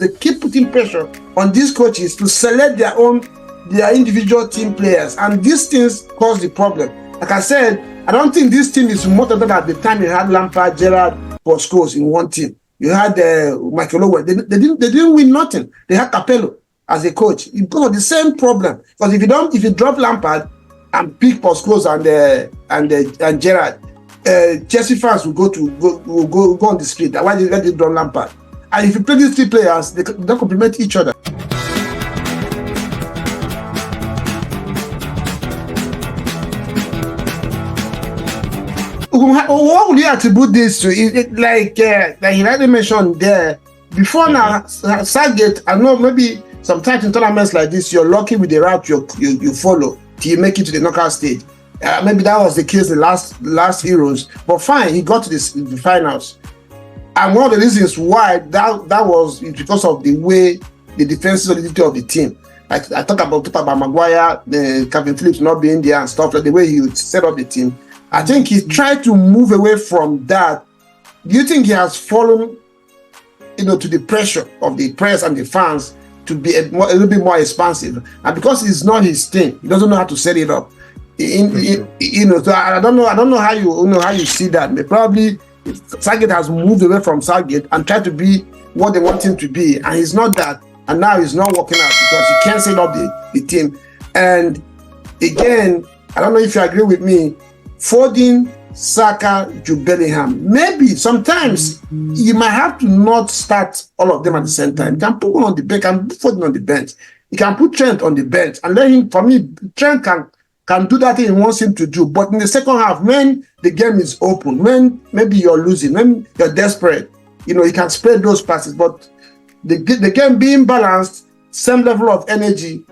They keep putting pressure on these coaches to select their individual team players, and these things cause the problem. Like I said, I don't think this team is more than at the time you had Lampard, Gerrard, Paul Scholes in one team. You had Michael Owen. They didn't win nothing. They had Capello as a coach because of the same problem. Because if you drop Lampard and pick Paul Scholes and Gerrard, Chelsea fans will go on the street. Why did they drop Lampard? And if you play these three players, they complement each other. What would you attribute this to? Like he already mentioned there before. Now, Southgate, I know maybe sometimes in tournaments like this, you're lucky with the route you follow till you make it to the knockout stage. Maybe that was the case the last Euros, but fine, he got to the finals. And one of the reasons why that was because of the way the defensive solidity of the team. I talked about Maguire, Calvin Phillips not being there and stuff, like the way he would set up the team. I think he tried to move away from that. Do you think he has fallen, to the pressure of the press and the fans to be a little bit more expansive? And because it's not his thing, he doesn't know how to set it up. So I don't know how you see that. But probably Southgate has moved away from Southgate and tried to be what they want him to be, and he's not that. And now he's not working out because he can't set up the team. And again, I don't know if you agree with me. Foden, Saka, Jude Bellingham. Maybe sometimes you might have to not start all of them at the same time. You can put one on the bench and put Foden on the bench. You can put Trent on the bench and let him. For me, Trent can do that thing he wants him to do. But in the second half, when the game is open, when maybe you're losing, when you're desperate, you can spread those passes. But the game being balanced, same level of energy,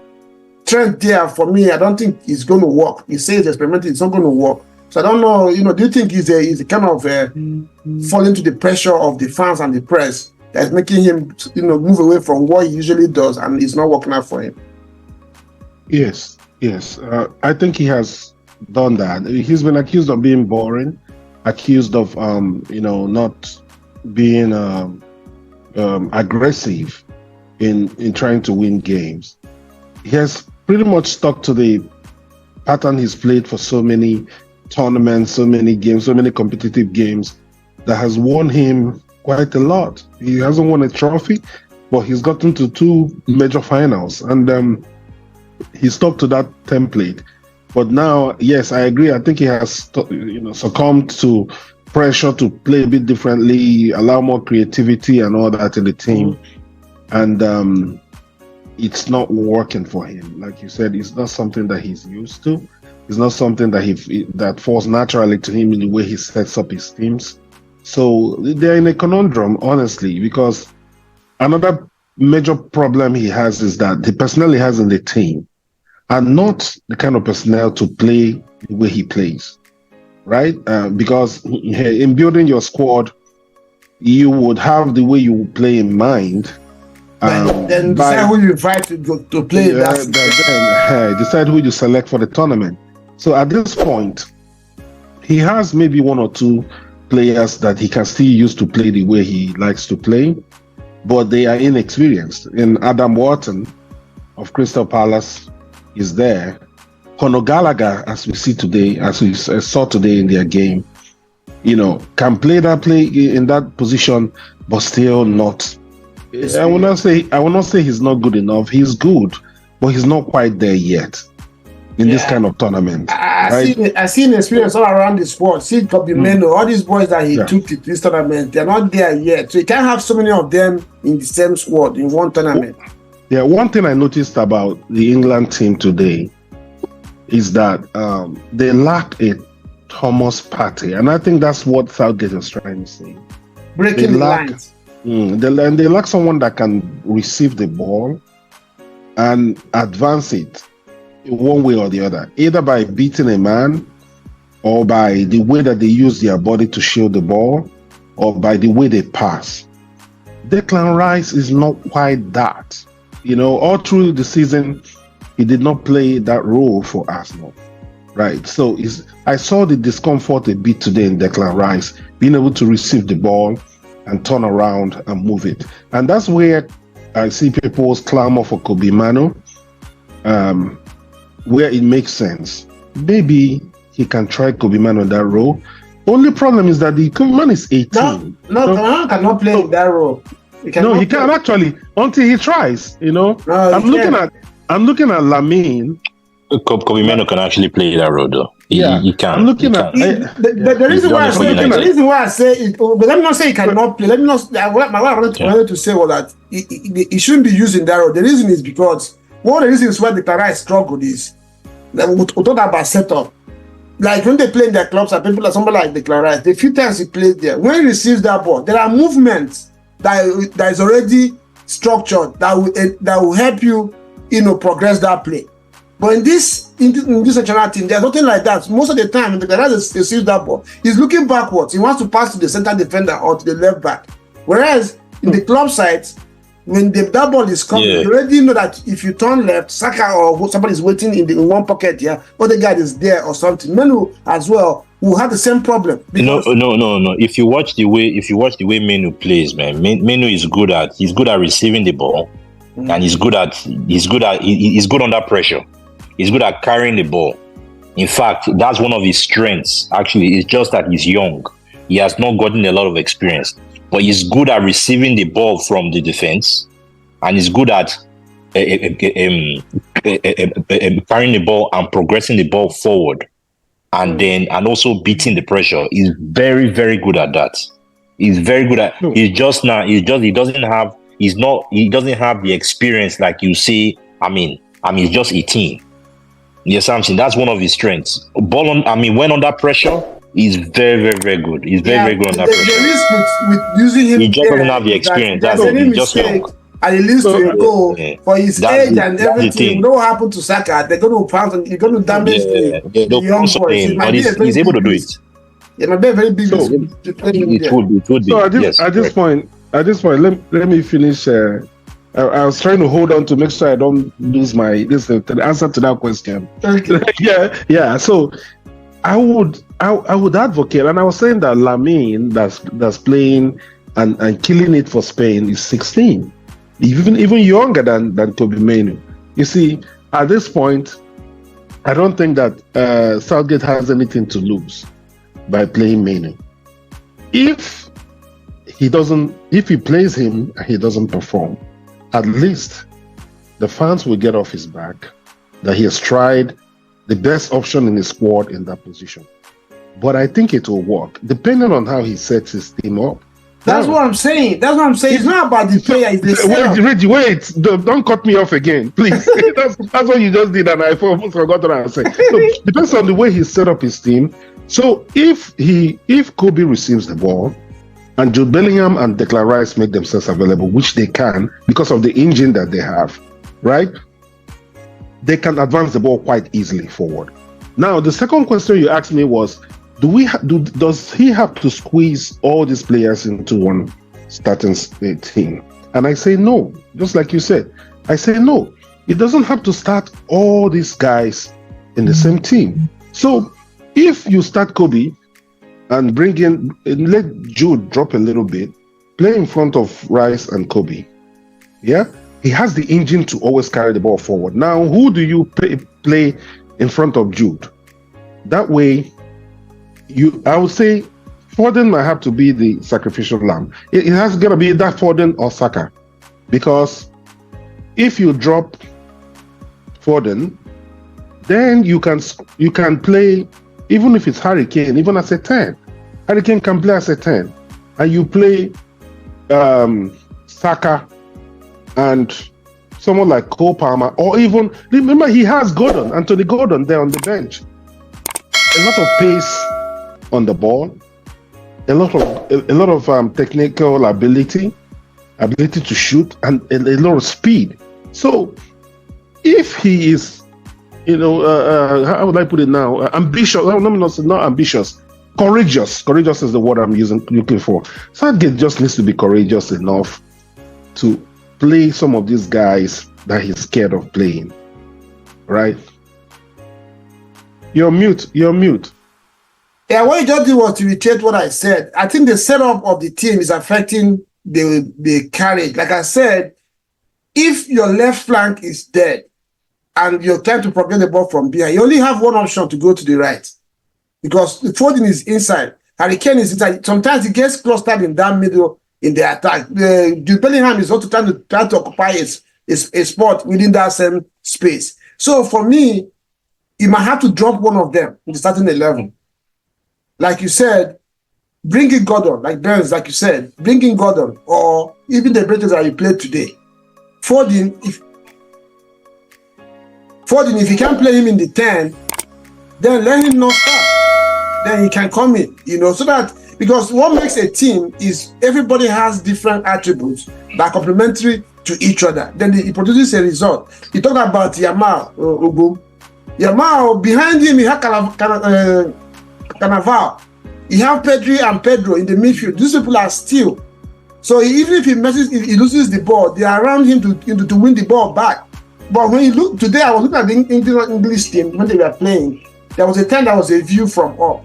Trent there for me, I don't think it's going to work. He says experimenting, it's not going to work. So I don't know, do you think he's a kind of falling to the pressure of the fans and the press that's making him, move away from what he usually does, and it's not working out for him? Yes. I think he has done that. He's been accused of being boring, accused of, not being aggressive in trying to win games. He has pretty much stuck to the pattern he's played for so many tournaments, so many games, so many competitive games that has won him quite a lot. He hasn't won a trophy, but he's gotten to 2 major finals, and he stuck to that template. But now, yes, I agree. I think he has, succumbed to pressure to play a bit differently, allow more creativity and all that in the team, and it's not working for him. Like you said, it's not something that he's used to. It's not something that falls naturally to him in the way he sets up his teams. So they're in a conundrum, honestly, because another major problem he has is that the personnel he has in the team are not the kind of personnel to play the way he plays, right? Because in building your squad, you would have the way you would play in mind. Then decide who you invite to play. Decide who you select for the tournament. So at this point, he has maybe 1 or 2 players that he can still use to play the way he likes to play, but they are inexperienced. In Adam Wharton of Crystal Palace is there. Conor Gallagher, as we see today, as we saw today in their game, can play in that position, but still not. I will not say he's not good enough. He's good, but he's not quite there yet in this kind of tournament. I see an experience all around the squad. See Kobe Meno, all these boys that he took to this tournament, they're not there yet. So you can't have so many of them in the same squad in one tournament. Yeah, one thing I noticed about the England team today is that they lack a Thomas Partey, and I think that's what Southgate is trying to say. Breaking the lines. They lack someone that can receive the ball and advance it one way or the other, either by beating a man, or by the way that they use their body to shield the ball, or by the way they pass. Declan Rice is not quite that. All through the season, he did not play that role for Arsenal, right? So I saw the discomfort a bit today in Declan Rice, being able to receive the ball and turn around and move it. And that's where I see people's clamor for Kobe Mano, where it makes sense. Maybe he can try Kobe Mano in that role. Only problem is that the Kobe Mano is 18. No, Kobe Mano cannot play in that role. He can actually until he tries. No, I'm looking at Lamine. Kobe Mano can actually play that role though. He can. I'm looking at the reason why I say it, but let me not say he cannot play. Let me not. What I wanted to say was that he shouldn't be used in that role. The reason is because one of the reasons why the Clara struggled is that we talk about setup. Like when they play in their clubs, and people like somebody like the Clara, the few times he plays there, when he receives that ball, there are movements that is already structured that will help you, progress that play. But in this national team, there's nothing like that. Most of the time, when the guy receives that ball, he's looking backwards. He wants to pass to the center defender or to the left back. Whereas in the club side, when that ball is coming, you already know that if you turn left, Saka or somebody is waiting in one pocket here, or the guy is there or something. Menu as well will have the same problem. No. If you watch the way Menu plays, man, Menu is good at receiving the ball, and he's good under pressure. He's good at carrying the ball. In fact, that's one of his strengths. Actually, it's just that he's young. He has not gotten a lot of experience, but he's good at receiving the ball from the defense, and he's good at carrying the ball and progressing the ball forward, and also beating the pressure. He's very, very good at that. He's very good at. He doesn't have the experience like you see. He's just 18. Yes, Samson, that's one of his strengths. When under pressure, he's very, very, very good. He's very, very good under pressure. The risk with using him, he just doesn't have the experience. That's it. He's just young. And he leads to a goal for his age and everything. You know what happened to Saka? They're going to pounce and you're going to damage the young boys. But he's able to do it. It might be a very big risk. It would be. So at this point, let me finish. I was trying to hold on to make sure I don't lose the answer to that question. Okay. yeah. So I would advocate, and I was saying that Lamine that's playing and killing it for Spain is 16, even younger than Kobe Manu. You see, at this point, I don't think that Southgate has anything to lose by playing Manu. If he plays him and he doesn't perform, at least the fans will get off his back that he has tried the best option in his squad in that position. But I think it will work, depending on how he sets his team up. That's what I'm saying. It's not about the player. It's the setup. Wait. Don't cut me off again, please. that's what you just did, and I almost forgot what I was saying. So, depends on the way he set up his team. So if Kobe receives the ball, and Jude Bellingham and Declan Rice make themselves available, which they can because of the engine that they have, right? They can advance the ball quite easily forward. Now, the second question you asked me was, does he have to squeeze all these players into one starting team? And I say no, just like you said. I say no. He doesn't have to start all these guys in the same team. So if you start Kobe, and let Jude drop a little bit, play in front of Rice and Kobe. Yeah, he has the engine to always carry the ball forward. Now, who do you play in front of Jude? That way, I would say Foden might have to be the sacrificial lamb. It has got to be that Foden or Saka, because if you drop Foden, then you can play. Even if it's Harry Kane, even as a 10. Harry Kane can play as a 10. And you play Saka and someone like Cole Palmer, or even, remember he has Anthony Gordon there on the bench. A lot of pace on the ball, a lot of technical ability to shoot, and a lot of speed. So if he is, how would I put it now? Ambitious. No, not ambitious. Courageous. Courageous is the word I'm looking for. Southgate just needs to be courageous enough to play some of these guys that he's scared of playing. Right? You're mute. Yeah, what you just did was to reiterate what I said. I think the setup of the team is affecting the carriage. Like I said, if your left flank is dead and you're trying to progress the ball from behind, you only have one option to go to the right because the Foden is inside. Harry Kane is inside. Sometimes he gets clustered in that middle in the attack. Jude Bellingham is also trying to occupy a spot within that same space. So for me, you might have to drop one of them in the starting 11. Like you said, bring in Gordon, like Burns, like you said, bring in Gordon, or even the British that you played today. Foden, if you can't play him in the 10, then let him not start. Then he can come in, so that, because what makes a team is everybody has different attributes that are complementary to each other. Then it produces a result. You talk about Yamal, Ogum. Yamal, behind him, you have Carnaval. You have Pedri and Pedro in the midfield. These people are still. So even if he loses the ball, they are around him to win the ball back. But when you look today, I was looking at the English team when they were playing. There was a time that was a view from up.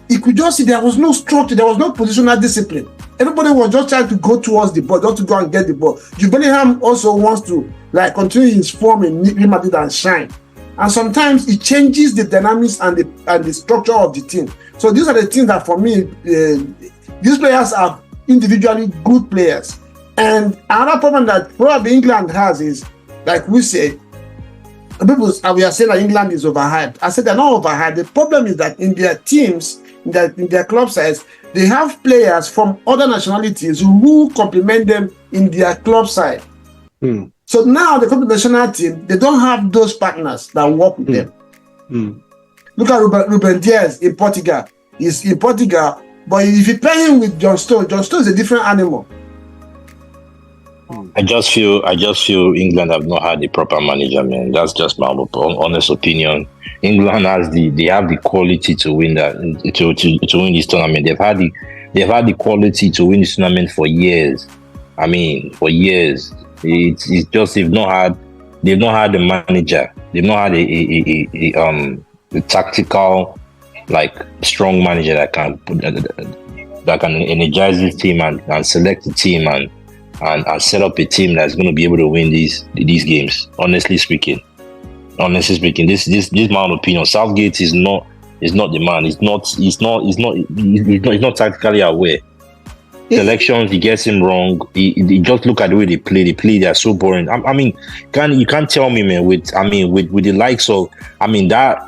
You could just see there was no structure, there was no positional discipline. Everybody was just trying to go towards the ball, just to go and get the ball. Jude Bellingham also wants to continue his form in Real Madrid and shine. And sometimes it changes the dynamics and the structure of the team. So these are the things that for me, these players are individually good players. And another problem that probably England has is, like we say, we are saying that England is overhyped. I said they're not overhyped. The problem is that in their teams, in their club sides, they have players from other nationalities who complement them in their club side. So now the national team, they don't have those partners that work with them. Look at Ruben Diaz in Portugal. He's in Portugal, but if you pair him with John Stones is a different animal. I just feel England have not had the proper manager, man. That's just my honest opinion. England have the quality to win that to win this tournament. They've had the quality to win this tournament for years. I mean, for years. It's just they've not had the manager. They've not had a tactical, strong manager that can energize this team and select the team and set up a team that's going to be able to win these games. Honestly speaking, this is my opinion. Southgate is not the man. He's not tactically aware. Selections, he gets him wrong. He just look at the way they play. They are so boring. I mean, you can't tell me, man. With the likes of, that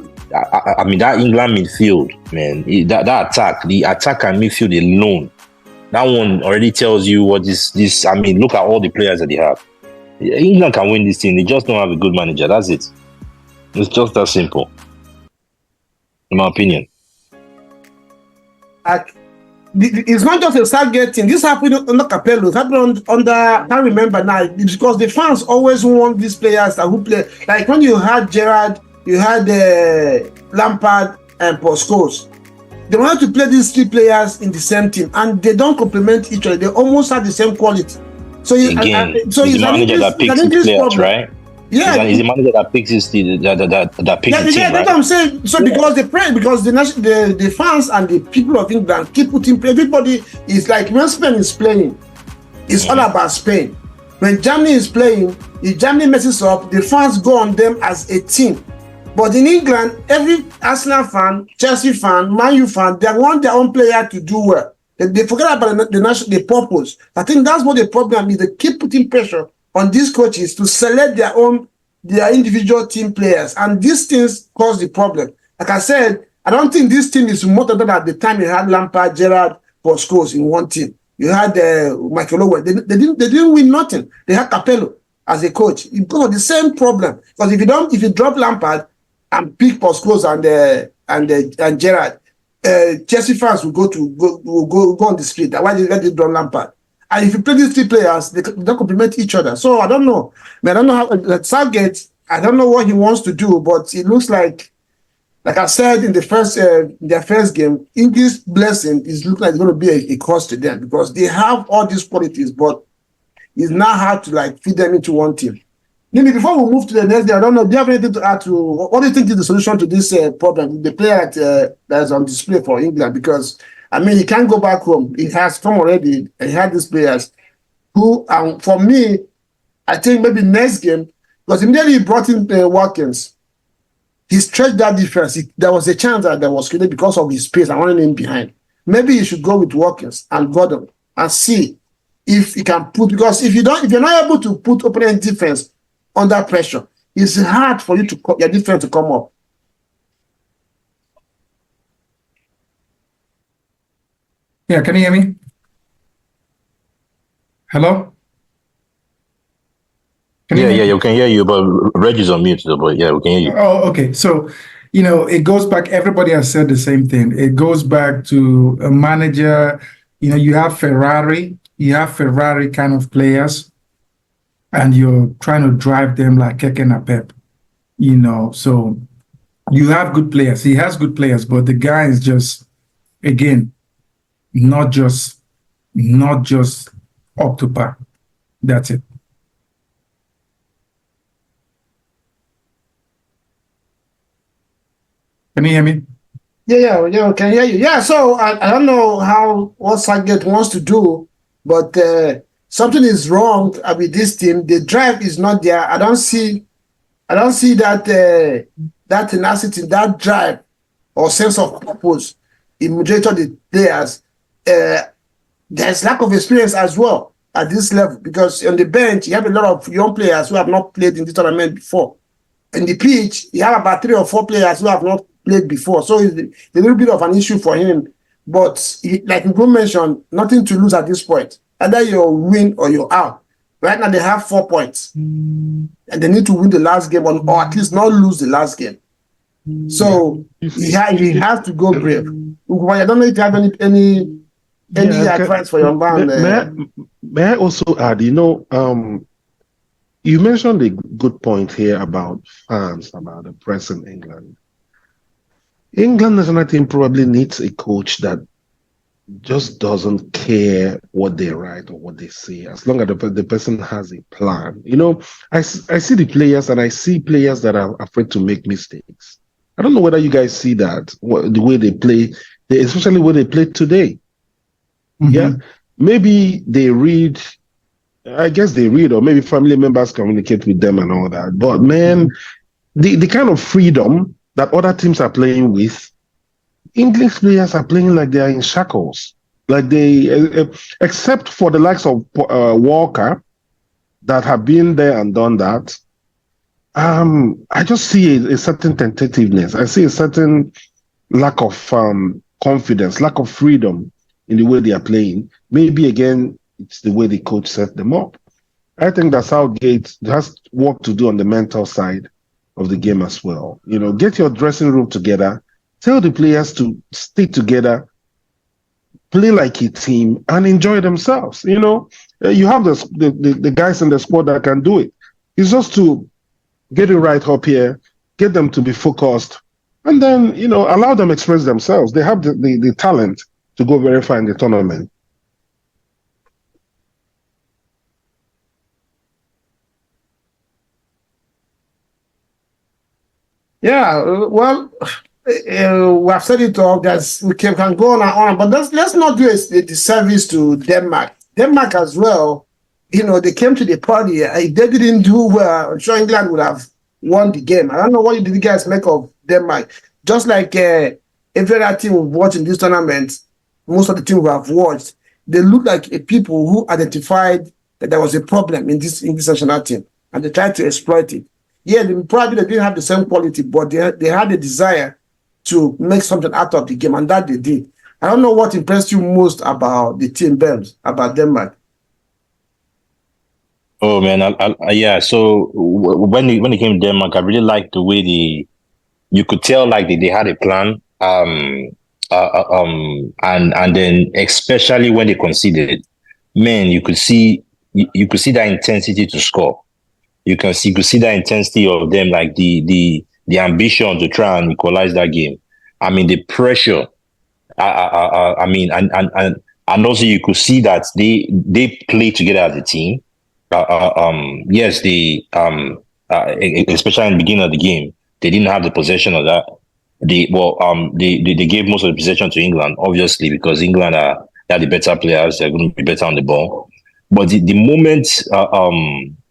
England midfield, man. That attack, the attack and midfield alone. That one already tells you what this. I mean, look at all the players that they have. England can win this thing. They just don't have a good manager. That's it. It's just that simple, in my opinion. It's not just a Southgate thing. This happened under Capello. It happened under, I can't remember now. It's because the fans always want these players who play. Like when you had Gerrard, you had Lampard and Paul Scholes. They wanted to play these three players in the same team, and they don't complement each other. They almost have the same quality. So he's the manager that picks his players, right? Yeah, he's the manager that picks his team. That picks the team, right? That's what I'm saying. So because the fans and the people of England keep putting. Everybody is like when Spain is playing, it's all about Spain. When Germany is playing, if Germany messes up, the fans go on them as a team. But in England, every Arsenal fan, Chelsea fan, Man U fan, they want their own player to do well. They forget about the purpose. I think that's what the problem is. They keep putting pressure on these coaches to select their individual team players. And these things cause the problem. Like I said, I don't think this team is more than at the time you had Lampard, Gerrard, Paul Scholes in one team. You had Michael Owen. They didn't win nothing. They had Capello as a coach. It's got the same problem. Because if you drop Lampard and pick Paul Scholes and Gerrard, Chelsea fans will go on the street. Why did they drop Lampard? And if you play these three players, they don't complement each other. So I don't know. I don't know how Southgate. I don't know what he wants to do, but it looks like I said in their first game, English blessing is looking like it's going to be a cost to them because they have all these qualities, but it's not hard to feed them into one team. Maybe before we move to the next day, I don't know. Do you have anything to add to what do you think is the solution to this problem? The player that is on display for England, because I mean, he can't go back home. He has come already. He had these players who, for me, I think maybe next game, because immediately he brought in Watkins, he stretched that defense. There was a chance that there was created because of his space and running in behind. Maybe you should go with Watkins and Gordon and see if he can put, because if you're not able to put opponent defense under pressure, it's hard for your defense to come up. Yeah, can you hear me? Hello? Yeah, we can hear you, but Reggie's on mute, but yeah, we can hear you. Oh, okay. So, it goes back, everybody has said the same thing. It goes back to a manager, you have Ferrari kind of players, and you're trying to drive them like Keke and Pep, so you have good players. He has good players, but the guy is just, again, not just up to par. That's it. Can you hear me? Yeah, I can hear you. Yeah, so I don't know what Southgate wants to do, but something is wrong with this team. The drive is not there. I don't see that tenacity, that drive or sense of purpose in majority of the players. There's lack of experience as well at this level, because on the bench you have a lot of young players who have not played in this tournament before. In the pitch, you have about 3 or 4 players who have not played before, so it's a little bit of an issue for him. But like Ngo mentioned, nothing to lose at this point. Either you win or you're out. Right now they have 4 points, and they need to win the last game, or at least not lose the last game. So he has to go brave. I don't know if you have any advice for your man. May I also add, you mentioned a good point here about fans, about the press in England. England national team probably needs a coach that just doesn't care what they write or what they say, as long as the person has a plan. I see the players, and I see players that are afraid to make mistakes. I don't know whether you guys see that, the way they play, especially the way they played today. Mm-hmm. Yeah, maybe they read, I guess they read, or maybe family members communicate with them and all that. But man, the kind of freedom that other teams are playing with, English players are playing like they are in shackles. Like they, except for the likes of Walker, that have been there and done that. I just see a certain tentativeness. I see a certain lack of confidence, lack of freedom in the way they are playing. Maybe again, it's the way the coach set them up. I think that Southgate has work to do on the mental side of the game as well. Get your dressing room together, tell the players to stick together, play like a team, and enjoy themselves. You have the guys in the squad that can do it. It's just to get it right up here, get them to be focused, and then, allow them express themselves. They have the talent to go very far in the tournament. Yeah, well, we have said it all. We can go on and on, but let's not do a disservice to Denmark. Denmark as well, they came to the party. If they didn't do well, I'm sure England would have won the game. I don't know what you guys make of Denmark. Just like every other team we've watched in this tournament, most of the teams we have watched, they look like people who identified that there was a problem in this national team, and they tried to exploit it. Yeah, they didn't have the same quality, but they had a desire to make something out of the game, and that they did. I don't know what impressed you most about the team, Bells, about Denmark. Oh man, yeah. So when it came to Denmark, I really liked the way you could tell like they had a plan. And then especially when they conceded, man, you could see that intensity to score. You could see that intensity of them, like the ambition to try and equalize that game. I mean, the pressure. I mean, and also you could see that they play together as a team. Yes, especially in the beginning of the game, they didn't have the possession of that. They gave most of the possession to England, obviously, because England are the better players. They're going to be better on the ball. But the moment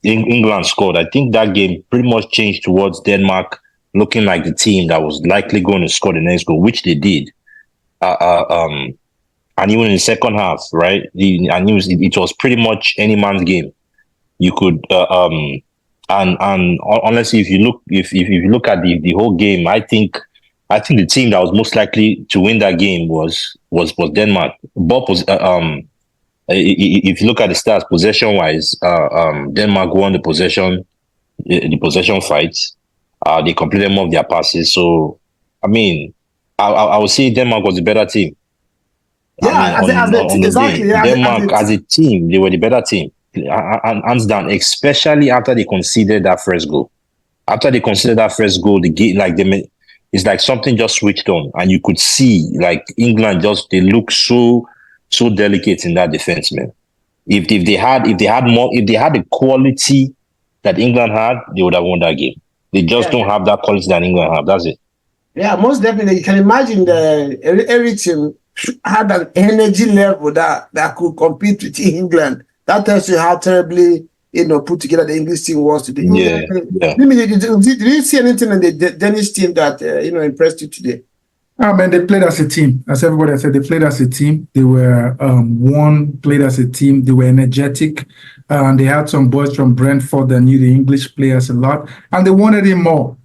England scored, I think that game pretty much changed towards Denmark looking like the team that was likely going to score the next goal, which they did. And even in the second half, right? It was pretty much any man's game. You could and honestly, if you look at the whole game, I think the team that was most likely to win that game was Denmark. Bob was if you look at the stats possession wise, Denmark won the possession fights. They completed more of their passes. So, I mean, I would say Denmark was the better team. Yeah, exactly. Yeah, Denmark as a team, they were the better team, hands down. Especially after they conceded that first goal. After they conceded that first goal, the game it's like something just switched on, and you could see like England they look so delicate in that defense, man. If they had the quality that England had, they would have won that game. They just don't have that quality that England have. That's it. Yeah, most definitely. You can imagine every team had an energy level that could compete with England. That tells you how terribly put together the English team was today. Yeah. Did you see anything in the Danish team that impressed you today? Oh man, they played as a team. As everybody said, they played as a team. They were played as a team. They were energetic. They had some boys from Brentford that knew the English players a lot, and they wanted it more.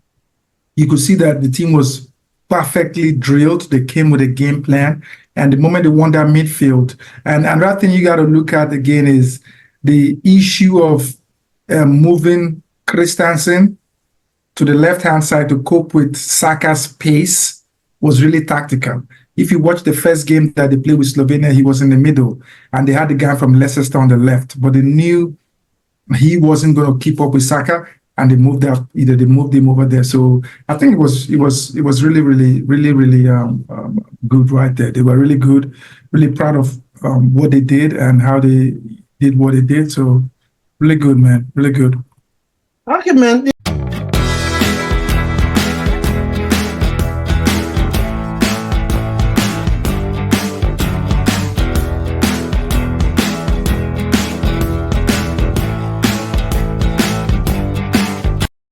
You could see that the team was perfectly drilled. They came with a game plan, and the moment they won that midfield, and another thing you got to look at again is the issue of moving Christensen to the left-hand side to cope with Saka's pace was really tactical. If you watch the first game that they played with Slovenia, he was in the middle, and they had the guy from Leicester on the left, but they knew he wasn't going to keep up with Saka, and they moved out. Either they moved him over there. So I think it was really good right there. They were really good, really proud of what they did and how they did what they did. So really good, man, really good. Okay, man.